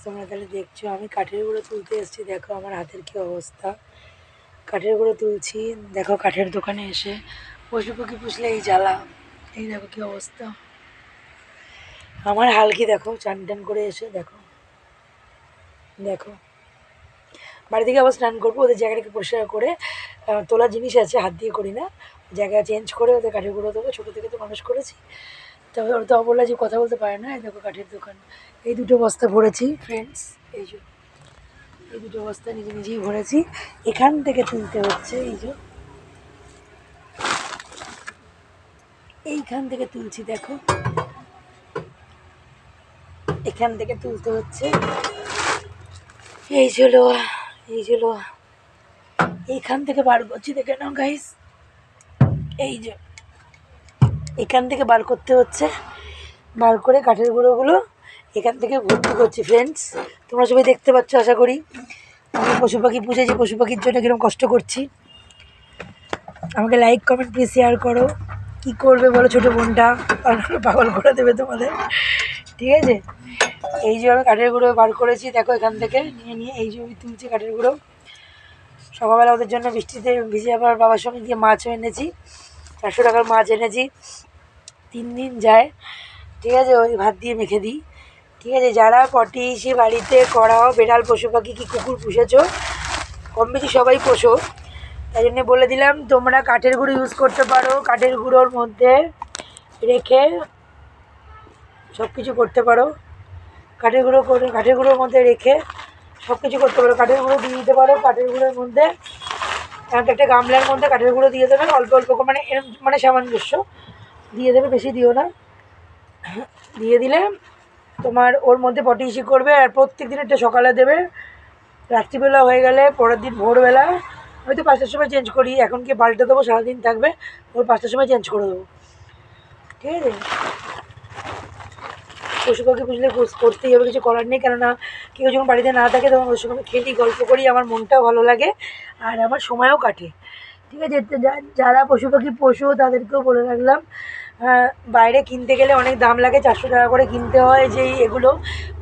তোমরা তাহলে দেখছো আমি কাঠের গুঁড়ো তুলতে এসেছি। দেখো আমার হাতের কি অবস্থা। কাঠের গুঁড়ো তুলছি। দেখো কাঠের দোকানে এসে পশু পাখি পুষলে এই জ্বালা। এই দেখো কি অবস্থা আমার। হালকি দেখো চান টান করে এসে দেখো দেখো বাড়ি থেকে আবার স্নান করবো। ওদের জায়গাটাকে পরিষ্কার করে তোলার জিনিস আছে, হাত দিয়ে করি না, জায়গা চেঞ্জ করে ওদের কাঠের গুঁড়ো দেবো। ছোটো থেকে তো মানুষ করেছি, তবে ওর তো অবলা যে কথা বলতে পারে না। এই দেখো কাঠের দোকান। এই দুটো বস্তা ভরেছি ফ্রেন্ডস, এই দুটো বস্তা নিজে নিজেই ভরেছি। এখান থেকে তুলতে হচ্ছে, এই যে এইখান থেকে তুলছি। দেখো এখান থেকে তুলতে হচ্ছে। এই ছিল এইখান থেকে বার করছি। দেখে নাও গাইস, এই যে এখান থেকে বার করতে হচ্ছে। বার করে কাঠের গুঁড়োগুলো এখান থেকে ভর্তি করছি ফ্রেন্ডস। তোমরা সবাই দেখতে পাচ্ছ আশা করি। আমি পশু পাখি পুষেছি, পশু পাখির জন্য কীরকম কষ্ট করছি। আমাকে লাইক কমেন্ট প্লিজ শেয়ার করো। কী করবে বলো ছোটো বোনটা, পাগল করে দেবে তোমাদের, ঠিক আছে। এই যে আমি কাঠের গুঁড়ো বার করেছি, দেখো এখান থেকে নিয়ে এই যে আমি তুলছি কাঠের গুঁড়ো। সকালবেলা ওদের জন্য বৃষ্টিতে ভিজে আবার বাবার সঙ্গে গিয়ে মাছও এনেছি, 400 টাকার মাছ এনেছি। 3 দিন যায়, ঠিক আছে। ওই ভাত দিয়ে মেখে দিই, ঠিক আছে। যারা পটি এসে বাড়িতে করাও, বেড়াল পশু পাখি কি কুকুর পুষেছো, কম বেশি সবাই পোষো, তাই জন্য বলে দিলাম তোমরা কাঠের গুঁড়ো ইউজ করতে পারো। কাঠের গুঁড়োর মধ্যে রেখে সব কিছু করতে পারো। কাঠের গুঁড়োর মধ্যে রেখে সব কিছু করতে পারো। কাঠের গুঁড়ো দিয়ে দিতে পারো। কাঠের গুঁড়োর মধ্যে একটা গামলার মধ্যে কাঠের গুঁড়ো দিয়ে দেবেন, অল্প অল্প মানে এরকম মানে সামঞ্জস্য দিয়ে দেবে, বেশি দিও না। দিয়ে দিলে তোমার ওর মধ্যে পটি ইসি করবে। আর প্রত্যেক দিন একটা সকালে দেবে, রাত্রিবেলা হয়ে গেলে পরের দিন ভোরবেলা, হয়তো 5টার সময় চেঞ্জ করি, এখন কি পাল্টে দেবো, সারাদিন থাকবে, ওর 5টার সময় চেঞ্জ করে দেবো, ঠিক আছে। পশু পাখি পুষলে করতেই হবে, কিছু করার নেই। কেননা কেউ যখন বাড়িতে না থাকে তখন ওর সঙ্গে খেলি, গল্প করি, আমার মনটাও ভালো লাগে আর আমার সময়ও কাটে, ঠিক আছে। যারা পশু পাখি পোষো তাদেরকেও বলে রাখলাম, বাইরে কিনতে গেলে অনেক দাম লাগে, 400 টাকা করে কিনতে হয়। যেই এগুলো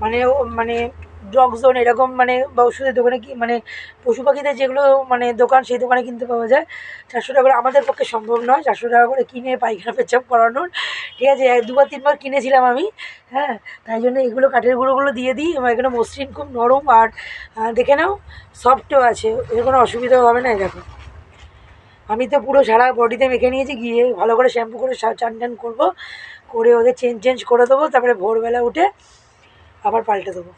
মানে মানে ডগ জোন এরকম মানে বা ওষুধের দোকানে কি মানে পশু পাখিদের যেগুলো মানে দোকান, সেই দোকানে কিনতে পাওয়া যায়। 400 টাকা করে আমাদের পক্ষে সম্ভব নয় 400 টাকা করে কিনে পায়খানা পেচ্ছাপ করানোর, ঠিক আছে। 2বার 3বার কিনেছিলাম আমি, হ্যাঁ। তাই জন্য এগুলো কাঠের গুঁড়োগুলো দিয়ে দিই। আমার এখানে মসৃণ খুব নরম, আর দেখে নাও সফটও আছে, এর কোনো অসুবিধাও হবে না। দেখো আমি তো পুরো সারা বডিতে মেখে নিয়েছি, গিয়ে ভালো করে শ্যাম্পু করে চান টান করবো, করে ওদের চেঞ্জ করে দেবো। তারপরে ভোরবেলা উঠে আবার পাল্টে দেবো।